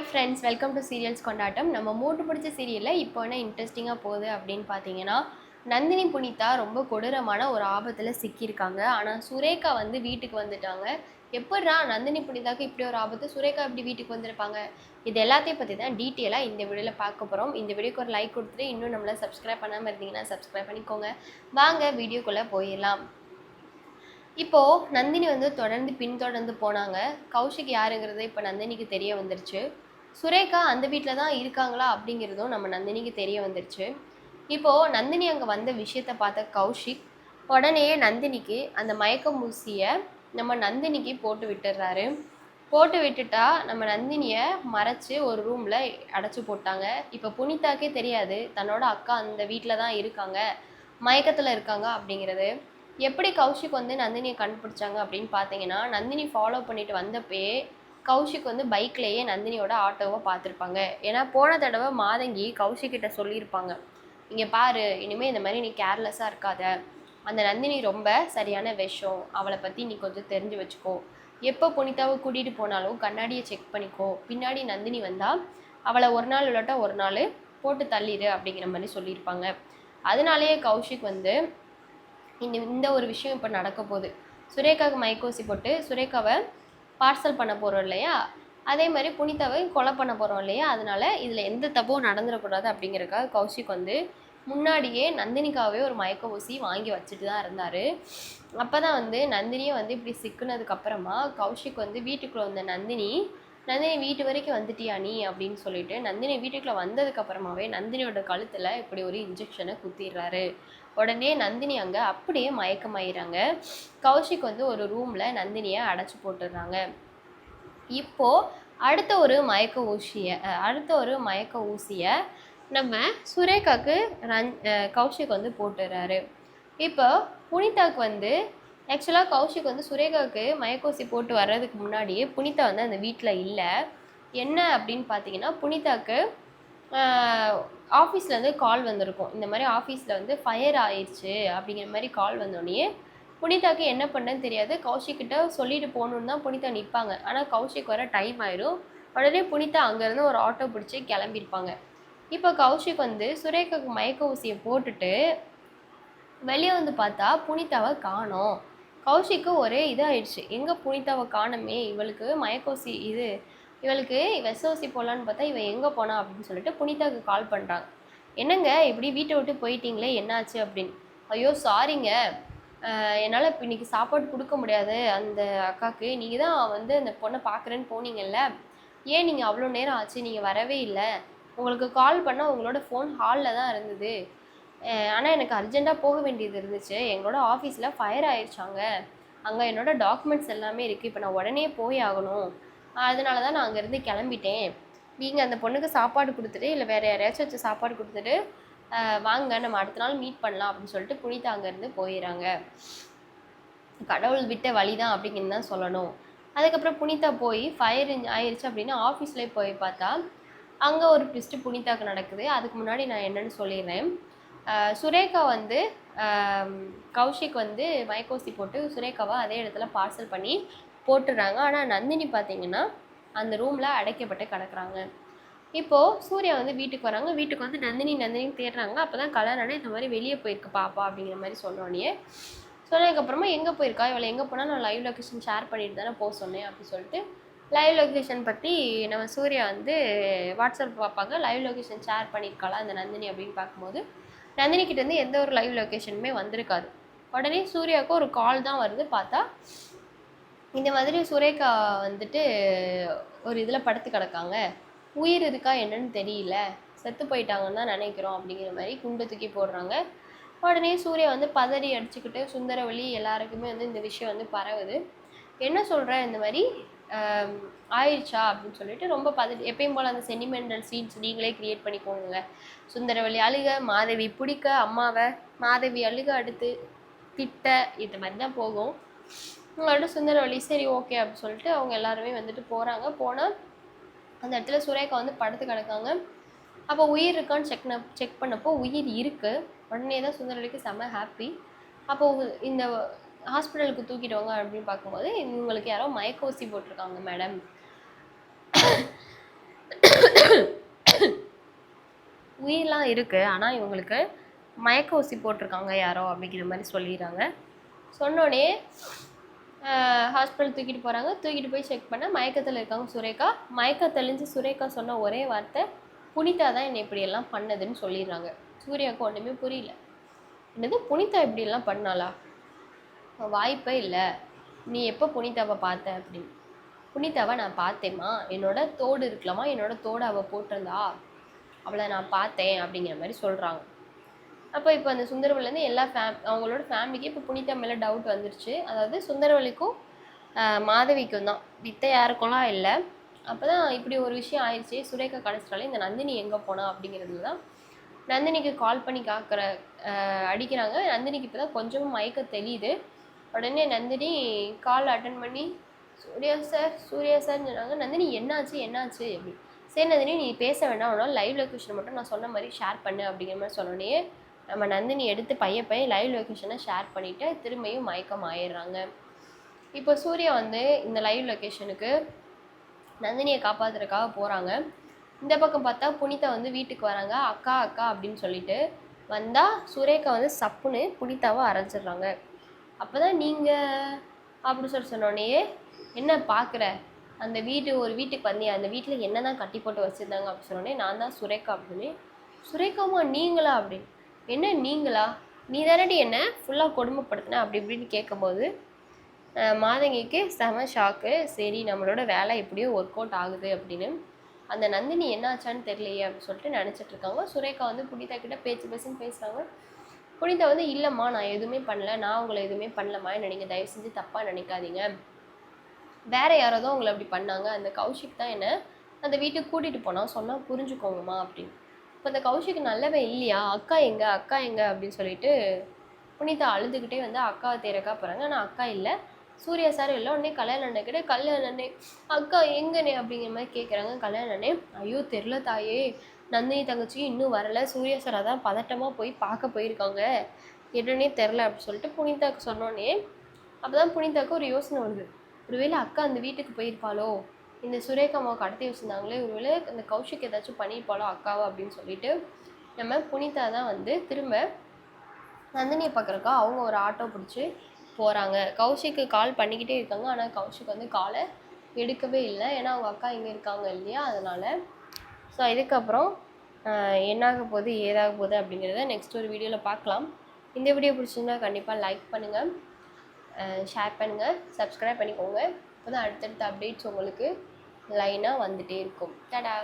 Friends, welcome to serials கொண்டாட்டம். நம்ம மூட்டு பிடிச்ச சீரியலில் இப்போ என்ன இன்ட்ரெஸ்டிங்காக போகுது அப்படின்னு பார்த்தீங்கன்னா, நந்தினி புனிதா ரொம்ப கொடூரமான ஒரு ஆபத்தில் சிக்கியிருக்காங்க. ஆனால் சுரேகா வந்து வீட்டுக்கு வந்துட்டாங்க. எப்பட்றா நந்தினி புனிதாக்கு இப்படி ஒரு ஆபத்து, சுரேகா எப்படி வீட்டுக்கு வந்திருப்பாங்க? இது எல்லாத்தையும் பற்றி தான் டீட்டெயிலாக இந்த வீடியோவில் பார்க்க போகிறோம். இந்த வீடியோக்கு ஒரு லைக் கொடுத்துட்டு இன்னும் நம்மளை சப்ஸ்கிரைப் பண்ணாமல் இருந்தீங்கன்னா சப்ஸ்கிரைப் பண்ணிக்கோங்க. வாங்க வீடியோக்குள்ளே போயிடலாம். இப்போது நந்தினி வந்து தொடர்ந்து பின்தொடர்ந்து போனாங்க. கௌஷிக் யாருங்கிறது இப்போ நந்தினிக்கு தெரிய வந்துருச்சு. சுரேகா அந்த வீட்டில் தான் இருக்காங்களா அப்படிங்கிறதும் நம்ம நந்தினிக்கு தெரிய வந்துருச்சு. இப்போது நந்தினி அங்கே வந்த விஷயத்த பார்த்த கௌஷிக் உடனே நந்தினிக்கு அந்த மயக்கம் ஊசியை நம்ம நந்தினிக்கு போட்டு விட்டுடுறாரு. போட்டு விட்டுட்டா நம்ம நந்தினியை மறைச்சி ஒரு ரூமில் அடைச்சி போட்டாங்க. இப்போ புனிதாக்கே தெரியாது தன்னோட அக்கா அந்த வீட்டில் தான் இருக்காங்க, மயக்கத்தில் இருக்காங்க அப்படிங்கிறது. எப்படி கௌஷிக் வந்து நந்தினியை கண்டுபிடிச்சாங்க அப்படின்னு பார்த்தீங்கன்னா, நந்தினி ஃபாலோ பண்ணிட்டு வந்தப்பே கௌஷிக் வந்து பைக்லேயே நந்தினியோட ஆட்டோவை பார்த்துருப்பாங்க. ஏன்னா போன தடவை மாதங்கி கௌஷிக்கிட்ட சொல்லியிருப்பாங்க, இங்கே பாரு இனிமேல் இந்த மாதிரி நீ கேர்லெஸ்ஸாக இருக்காத, அந்த நந்தினி ரொம்ப சரியான விஷம், அவளை பற்றி நீ கொஞ்சம் தெரிஞ்சு வச்சுக்கோ, எப்போ புனிதாவை கூட்டிகிட்டு போனாலும் கண்ணாடியை செக் பண்ணிக்கோ, பின்னாடி நந்தினி வந்தால் அவளை ஒரு நாள் இல்லாட்டா ஒரு நாள் போட்டு தள்ளிடு அப்படிங்கிற மாதிரி சொல்லியிருப்பாங்க. அதனாலேயே கௌஷிக் வந்து இந்த ஒரு விஷயம் இப்போ நடக்க போகுது. சுரேகாவுக்கு மைக்கோசி போட்டு சுரேகாவை பார்சல் பண்ண போகிறோம் இல்லையா, அதே மாதிரி புனிதாவை கொலை பண்ண போகிறோம் இல்லையா, அதனால இதில் எந்த தப்பும் நடந்துடக்கூடாது அப்படிங்கிறதுக்காக கௌஷிக் வந்து முன்னாடியே நந்தினிக்காகவே ஒரு மயக்க ஊசி வாங்கி வச்சுட்டு தான் இருந்தார். அப்போ தான் வந்து நந்தினியை வந்து இப்படி சிக்குனதுக்கப்புறமா கௌஷிக் வந்து வீட்டுக்குள்ளே வந்த நந்தினி வீட்டு வரைக்கும் வந்துட்டியா நீ அப்படின்னு சொல்லிட்டு நந்தினி வீட்டுக்குள்ளே வந்ததுக்கப்புறமாவே நந்தினியோட கழுத்தில் இப்படி ஒரு இன்ஜெக்ஷனை குத்திடுறாரு. உடனே நந்தினி அங்கே அப்படியே மயக்கமாயிறாங்க. கௌஷிக் வந்து ஒரு ரூமில் நந்தினியை அடைச்சி போட்டுடுறாங்க. இப்போது அடுத்த ஒரு மயக்க ஊசியை நம்ம சுரேகாவுக்கு கௌஷிக் வந்து போட்டுடுறாரு. இப்போ புனிதாவுக்கு வந்து ஆக்சுவலாக கௌஷிக் வந்து சுரேகாவுக்கு மயக்கூசி போட்டு வர்றதுக்கு முன்னாடியே புனிதா வந்து அந்த வீட்டில் இல்லை. என்ன அப்படின்னு பார்த்தீங்கன்னா, புனிதாவுக்கு ஆஃபீஸ்லேருந்து கால் வந்திருக்கும், இந்த மாதிரி ஆஃபீஸில் வந்து ஃபயர் ஆயிடுச்சு அப்படிங்கிற மாதிரி கால் வந்தோடனே புனிதாவுக்கு என்ன பண்ணன்னு தெரியாது. கௌஷிக்கிட்ட சொல்லிட்டு போகணுன்னு தான் புனிதா நிற்பாங்க. ஆனால் கௌஷிக் வர டைம் ஆயிடும். உடனே புனிதா அங்கேருந்து ஒரு ஆட்டோ பிடிச்சி கிளம்பியிருப்பாங்க. இப்போ கௌஷிக் வந்து சுரேகாவுக்கு மயக்க ஊசியை போட்டுட்டு வெளியே வந்து பார்த்தா புனிதாவை காணோம். கௌஷிக்கு ஒரே இதாகிடுச்சு, எங்கே புனிதாவை காணுமே, இவளுக்கு மயக்கோசி இவளுக்கு விஷோசி போகலான்னு பார்த்தா இவன் எங்கே போனா அப்படின்னு சொல்லிட்டு புனிதாவுக்கு கால் பண்ணுறாங்க. என்னங்க இப்படி வீட்டை விட்டு போயிட்டீங்களே, என்னாச்சு அப்படின்னு. ஐயோ சாரிங்க, என்னால் இப்போ இன்றைக்கி சாப்பாடு கொடுக்க முடியாது அந்த அக்காவுக்கு, நீங்கள் தான் வந்து அந்த பொண்ணை பார்க்குறேன்னு போனீங்கல்ல, ஏன் நீங்கள் அவ்வளோ நேரம் ஆச்சு, நீங்கள் வரவே இல்லை, உங்களுக்கு கால் பண்ணால் உங்களோட ஃபோன் ஹாலில் தான் இருந்தது, ஆனால் எனக்கு அர்ஜெண்ட்டாக போக வேண்டியது இருந்துச்சு, எங்களோட ஆஃபீஸில் ஃபயர் ஆயிடுச்சாங்க, அங்கே என்னோடய டாக்குமெண்ட்ஸ் எல்லாமே இருக்குது, இப்போ நான் உடனே போய் ஆகணும், அதனால தான் நான் அங்கேருந்து கிளம்பிட்டேன், நீங்கள் அந்த பொண்ணுக்கு சாப்பாடு கொடுத்துட்டு இல்லை வேறு யாரையாச்சும் வச்சு சாப்பாடு கொடுத்துட்டு வாங்க நம்ம அடுத்த நாள் மீட் பண்ணலாம் அப்படின்னு சொல்லிட்டு புனிதா அங்கேருந்து போயிடறாங்க. கடவுள் விட்ட வழி தான் அப்படிங்கிறது தான் சொல்லணும். அதுக்கப்புறம் புனிதா போய் ஃபயர் ஆயிடுச்சு அப்படின்னு ஆஃபீஸ்லேயே போய் பார்த்தா அங்கே ஒரு ட்விஸ்ட்டு புனிதாவுக்கு நடக்குது. அதுக்கு முன்னாடி நான் என்னென்னு சொல்லிடுறேன். சுரேகா வந்து கௌஷிக் வந்து மயக்கோசி போட்டு சுரேகாவை அதே இடத்துல பார்சல் பண்ணி போட்டுடுறாங்க. ஆனால் நந்தினி பார்த்திங்கன்னா அந்த ரூமில் அடைக்கப்பட்டு கிடக்குறாங்க. இப்போது சூர்யா வந்து வீட்டுக்கு வராங்க. வீட்டுக்கு வந்து நந்தினி தேடுறாங்க. அப்போ தான் கல்யாணம் இந்த மாதிரி வெளியே போயிருக்கு பாப்பா அப்படிங்கிற மாதிரி சொன்னோடனே, சொன்னதுக்கப்புறமா எங்கே போயிருக்கா, இவளை எங்கே போனால் நான் லைவ் லொக்கேஷன் ஷேர் பண்ணிட்டு தானே போக சொன்னேன் அப்படின்னு சொல்லிட்டு லைவ் லொக்கேஷன் பற்றி நம்ம சூர்யா வந்து வாட்ஸ்அப் பார்ப்பாங்க. லைவ் லொக்கேஷன் ஷேர் பண்ணியிருக்காளா அந்த நந்தினி அப்படின்னு பார்க்கும்போது நந்தினிக்கிட்டேருந்து எந்த ஒரு லைவ் லொக்கேஷனுமே வந்திருக்காது. உடனே சூர்யாவுக்கு ஒரு கால் தான் வருது. பார்த்தா இந்த மாதிரி சுரேகா வந்துட்டு ஒரு இதில் படுத்து கிடக்காங்க, உயிர் இருக்கா என்னன்னு தெரியல, செத்து போயிட்டாங்கன்னு தான் நினைக்கிறோம் அப்படிங்கிற மாதிரி குண்டு தூக்கி போடுறாங்க. உடனே சூர்யா வந்து பதறி அடிச்சுக்கிட்டு சுந்தரவழி எல்லாருக்குமே வந்து இந்த விஷயம் வந்து பரவுது. என்ன சொல்கிறேன், இந்த மாதிரி ஆயிடுச்சா அப்படின்னு சொல்லிட்டு ரொம்ப எப்பயும் போல் அந்த சென்டிமெண்டல் சீன்ஸ் நீங்களே க்ரியேட் பண்ணிக்கோங்க. சுந்தரவழி அழுக, மாதவி பிடிக்க அம்மாவை, மாதவி அழுக அடுத்து திட்ட, இந்த மாதிரி தான் போகும். உங்களோட சுந்தரவழி சரி ஓகே அப்படின்னு சொல்லிட்டு அவங்க எல்லாருமே வந்துட்டு போகிறாங்க. போனால் அந்த இடத்துல சுரேகா வந்து படுத்து கிடக்காங்க. அப்போ உயிர் இருக்கான்னு செக் பண்ணப்போ உயிர் இருக்குது. உடனே தான் சுந்தரவழிக்கு செம்ம ஹாப்பி. அப்போது இந்த ஹாஸ்பிட்டலுக்கு தூக்கிடுவாங்க அப்படின்னு பார்க்கும்போது உங்களுக்கு யாரோ மயக்க ஊசி போட்டிருக்காங்க மேடம், உயிர்லாம் இருக்குது, ஆனால் இவங்களுக்கு மயக்க ஊசி போட்டிருக்காங்க யாரோ அப்படிங்கிற மாதிரி சொல்லிடுறாங்க. சொன்னோடனே ஹாஸ்பிட்டல் தூக்கிட்டு போகிறாங்க. தூக்கிட்டு போய் செக் பண்ண மயக்கத்தில் இருக்காங்க சுரேகா. மயக்கம் தெளிஞ்சு சுரேகா சொன்ன ஒரே வார்த்தை, புனிதா தான் என்னை இப்படியெல்லாம் பண்ணதுன்னு சொல்லிடுறாங்க. சூர்யாவுக்கு ஒன்றுமே புரியல. என்னது புனிதா இப்படியெல்லாம் பண்ணாளா? வாய்ப்பே இல்லை. நீ எப்போ புனிதாவை பார்த்த அப்படின்னு. புனிதாவை நான் பார்த்தேம்மா, என்னோட தோடு இருக்கலாமா, என்னோட தோடு அவள் போட்டிருந்தா, அவளை நான் பார்த்தேன் அப்படிங்கிற மாதிரி சொல்கிறாங்க. அப்போ இப்போ அந்த சுந்தரவல்லிலேருந்து எல்லா அவங்களோட ஃபேமிலிக்கு இப்போ புனிதா மேலே டவுட் வந்துருச்சு. அதாவது சுந்தரவல்லிக்கும் மாதவிக்கும் தான், வித்த யாருக்கெல்லாம் இல்லை. அப்போ தான் இப்படி ஒரு விஷயம் ஆயிடுச்சு. சுரேகா கடைசிட்டாலே இந்த நந்தினி எங்கே போனா அப்படிங்கிறது தான் நந்தினிக்கு கால் பண்ணி அடிக்கிறாங்க. நந்தினிக்கு இப்போ தான் கொஞ்சமும் மயக்கம் தெரியுது. உடனே நந்தினி கால் அட்டன் பண்ணி சூர்யா சார்ன்னு சொன்னாங்க. நந்தினி என்னாச்சு அப்படி. சரி நந்தினி நீ பேச வேண்டாம், உன்னால் லைவ் லொக்கேஷன் மட்டும் நான் சொன்ன மாதிரி ஷேர் பண்ணு அப்படிங்கிற மாதிரி சொன்னோடனே நம்ம நந்தினி எடுத்து பையன் லைவ் லொக்கேஷனை ஷேர் பண்ணிவிட்டு திரும்பியும் மயக்கம் ஆயிடுறாங்க. இப்போ சூர்யா வந்து இந்த லைவ் லொக்கேஷனுக்கு நந்தினியை காப்பாற்றுறதுக்காக போகிறாங்க. இந்த பக்கம் பார்த்தா புனிதா வந்து வீட்டுக்கு வராங்க. அக்கா அப்படின்னு சொல்லிட்டு வந்தால் சுரேகா வந்து சப்புன்னு புனிதாவை அரைச்சிடுறாங்க. அப்போ தான் நீங்கள் அப்படி சொன்னோடனே என்ன பார்க்குற, அந்த ஒரு வீட்டுக்கு வந்தியா, அந்த வீட்டில் என்ன தான் கட்டி போட்டு வச்சுருந்தாங்க அப்படின்னு சொன்னோடனே நான் தான் சுரேகா அப்படின்னு. சுரேகாமா நீங்களா அப்படின்னு. என்ன நீங்களா, நீ தானடி என்ன ஃபுல்லாக கொடுமைப்படுத்தின அப்படி இப்படின்னு கேட்கும்போது மாதங்கிக்கு செம ஷாக்கு. சரி நம்மளோட வேலை எப்படியோ ஒர்க் அவுட் ஆகுது அப்படின்னு. அந்த நந்தினி என்னாச்சான்னு தெரியலையே அப்படின்னு சொல்லிட்டு நினச்சிட்ருக்காங்க. சுரேகா வந்து புனிதா கிட்ட பேசுன்னு பேசுகிறாங்க. புனிதா வந்து இல்லைம்மா நான் எதுவுமே பண்ணல, நான் உங்களை எதுவுமே பண்ணலம்மா, என்ன நீங்கள் தயவு செஞ்சு தப்பாக நினைக்காதீங்க, வேற யாராவது உங்களை அப்படி பண்ணாங்க, அந்த கௌஷிக் தான் என்ன அந்த வீட்டுக்கு கூட்டிகிட்டு போனால் சொன்னால் புரிஞ்சுக்கோங்கம்மா அப்படின்னு. இப்போ அந்த கௌஷிக் நல்லவே இல்லையா, அக்கா எங்க அப்படின்னு சொல்லிட்டு புனிதா அழுதுகிட்டே வந்து அக்காவை தேரக்கா போகிறாங்க. ஆனால் அக்கா இல்லை, சூர்யா சார் இல்லை. உடனே கல்யாண அண்ணே கிட்ட கல்யாண அண்ணே அக்கா எங்கண்ணே அப்படிங்கிற மாதிரி கேட்குறாங்க. கல்யாண அண்ணே ஐயோ தெரில தாயே, நந்தினி தங்கச்சி இன்னும் வரலை, சூர்யா சார் அதான் பதட்டமாக போய் பார்க்க போயிருக்காங்க, என்னன்னே தெரில அப்படின்னு சொல்லிட்டு புனிதாவுக்கு சொன்னோன்னே அப்போ தான் புனிதாவுக்கு ஒரு யோசனை வருது. ஒருவேளை அக்கா அந்த வீட்டுக்கு போயிருப்பாளோ, இந்த சுரேகா அம்மாவை கடத்தி வச்சுருந்தாங்களே, ஒருவேளை அந்த கௌஷிக் ஏதாச்சும் பண்ணியிருப்பாளோ அக்காவை அப்படின்னு சொல்லிட்டு நம்ம புனிதா தான் வந்து திரும்ப நந்தினியை பார்க்குறக்கா அவங்க ஒரு ஆட்டோ பிடிச்சி போகிறாங்க. கௌஷிக்கு கால் பண்ணிக்கிட்டே இருக்காங்க, ஆனால் கௌஷிக் வந்து காலை எடுக்கவே இல்லை. ஏன்னா அவங்க அக்கா இங்கே இருக்காங்க இல்லையா, அதனால். ஸோ இதுக்கப்புறம் என்னாக போகுது ஏதாக போகுது அப்படிங்கிறத நெக்ஸ்ட் ஒரு வீடியோவில் பார்க்கலாம். இந்த வீடியோ பிடிச்சிருந்தா கண்டிப்பாக லைக் பண்ணுங்கள், ஷேர் பண்ணுங்கள், சப்ஸ்கிரைப் பண்ணிக்கோங்க. அப்போ தான் அடுத்தடுத்த அப்டேட்ஸ் உங்களுக்கு லைனாக வந்துகிட்டே இருக்கும். டடா.